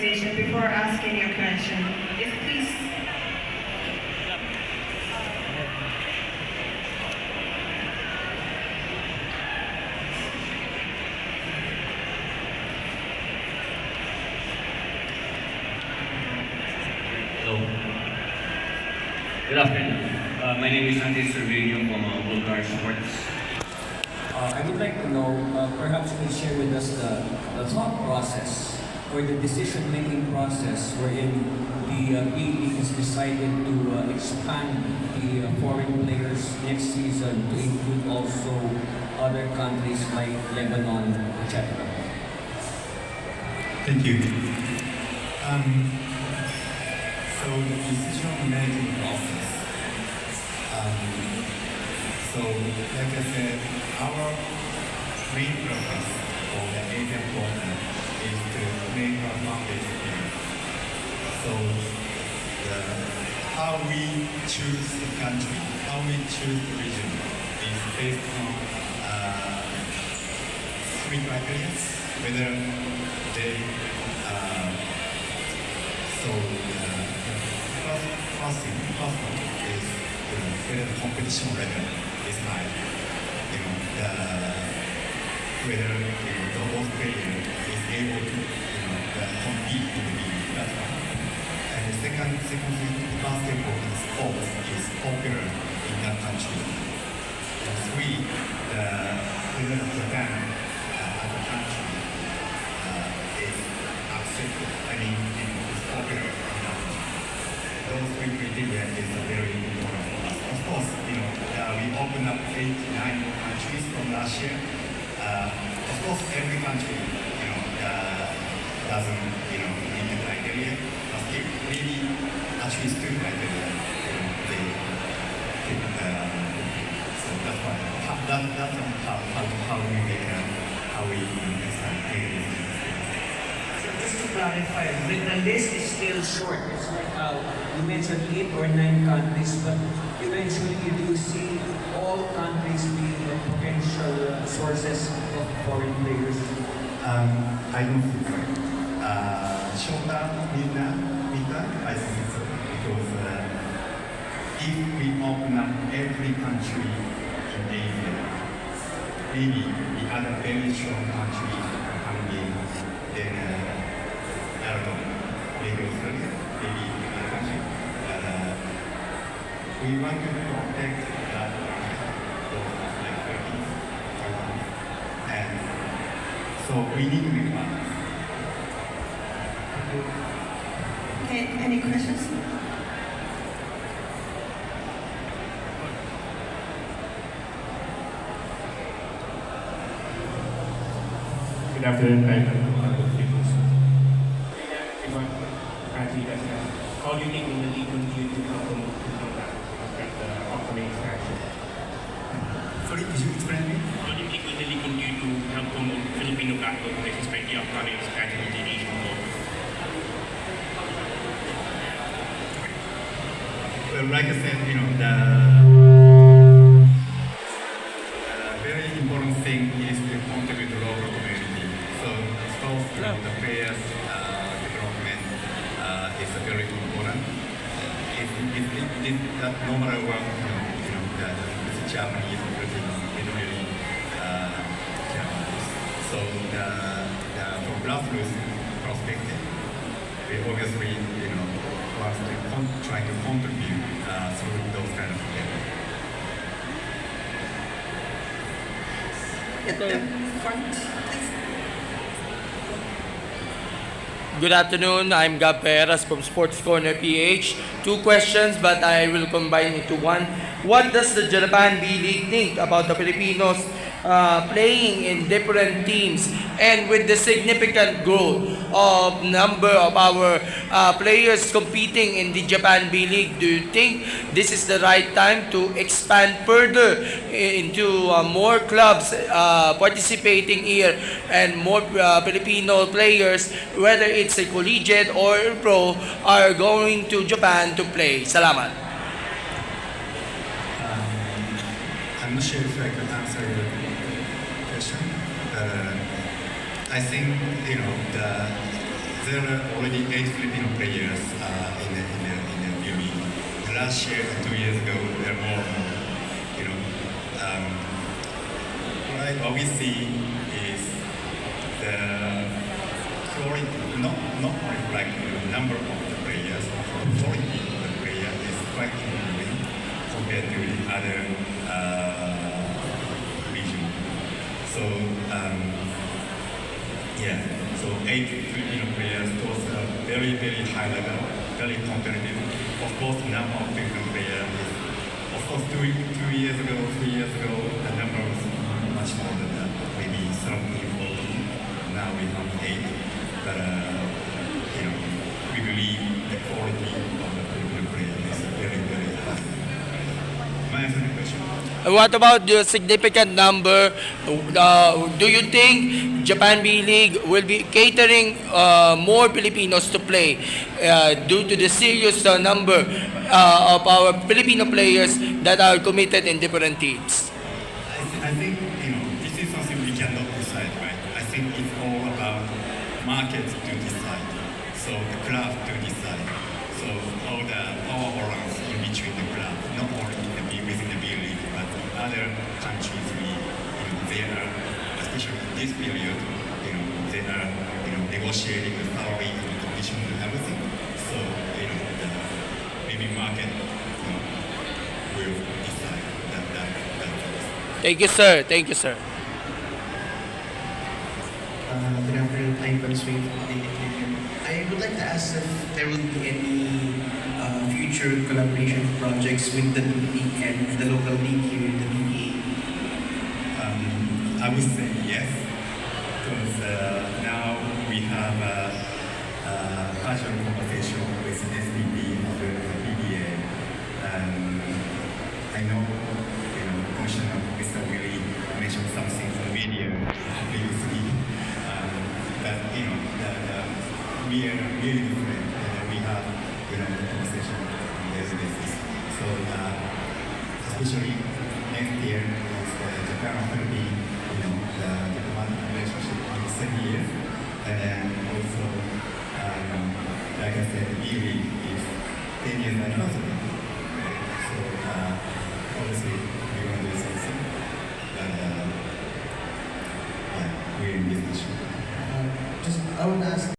organization before asking your question. Yes, please. Hello. Good afternoon. My name is Sanjay Servillo from Bulgar Sports. I would like to know, perhaps you can share with us the thought process or the decision-making process wherein the B-League has decided to expand the foreign players next season to include also other countries like Lebanon, etc. Thank you. So the decision-making process. So like I said, our main purpose for the Asian program is to make our market bigger. So how we choose the country, how we choose the region is based on three criteria. Whether they first one is whether the competition level is high. Whether those players is able to compete in the league. That's one. And the second thing, basketball and sports is popular in that country. And three, whether Japan as a country is accepted. Is popular in that country. Those three criteria is very important for us. Of course, we opened up 8, 9 countries from last year. Of course, every country, doesn't, meet the criteria. But if maybe at least 2 criteria, they fit. So that's why. That's how we make how we understand. So just to clarify, the list is still short. It's like you mentioned 8 or 9 countries, but eventually you do see all countries being potential sources of foreign players. I don't think so. Shorter, midterm, I think so. Because if we open up every country in Asia, maybe the other very strong country can be then I don't know, maybe Australia, maybe another country. We want to protect that those like Philippines, Taiwan, and so we need to be balanced. Okay, any questions? Good afternoon, I'm how do you think will the league continue to help promote the upcoming expansion? Sorry, could you explain me? How do you think will the league continue to help promote Filipino basketball players despite the upcoming expansion of the Asian Cup? Well, like I said, the very important thing is to contribute to local community. So, both the players' development is very important. If that no matter what, the Germany is really challenges. So, from grassroots perspective, we obviously, want to try to contribute through those kind of things. At the front, please. Good afternoon, I'm Gab Peras from Sports Corner PH. 2 questions, but I will combine into one. What does the Japan B-League think about the Filipinos playing in different teams, and with the significant growth of number of our players competing in the Japan B-League? Do you think this is the right time to expand further into more clubs participating here and more Filipino players, whether it's a collegiate or pro, are going to Japan to play? Salamat. I'm not sure if I could answer your question. I think there there are already 8 Filipino players in the BB. Last year, 2 years ago, there were more. You know, what we see is the quality, not only like number of the players, the quality of the player is quite improving compared to the other region. So yeah, so 8 Filipino players, those are very high level, very competitive. Of course, number of Filipino players is, of course, 2 years ago, 3 years ago, the number was much more than that, maybe 13, 14. Now we have 8. But we believe the quality of the Filipino player is very high. May I answer the question? What about the significant number? Do you think Japan B League will be catering more Filipinos to play due to the serious number of our Filipino players that are committed in different teams? I think this is something we cannot decide, right? I think it's all about markets to decide, so the club to decide. So all the power balance in between the club, not only within the B League, but other countries, they are, especially in this period, they are negotiating the salary and the condition and everything. So maybe market will decide that. Thank you, sir. Thank you, sir. Good afternoon, I'm Consuelo from the I would like to ask if there will be any future collaboration projects with the league and the local league here in the BPA. I would say yes, because now we have a casual conversation with SPP of the PBA, and I know, Commissioner Mr. Willie mentioned something on the media previously, that we are really different, and we have conversation on a daily basis. So especially next year is Japan will be the diplomatic relationship in 7 years, and then also like I said, the League is 10 years anniversary. Okay? So obviously we want to do something, but yeah, we're in discussion. I want to ask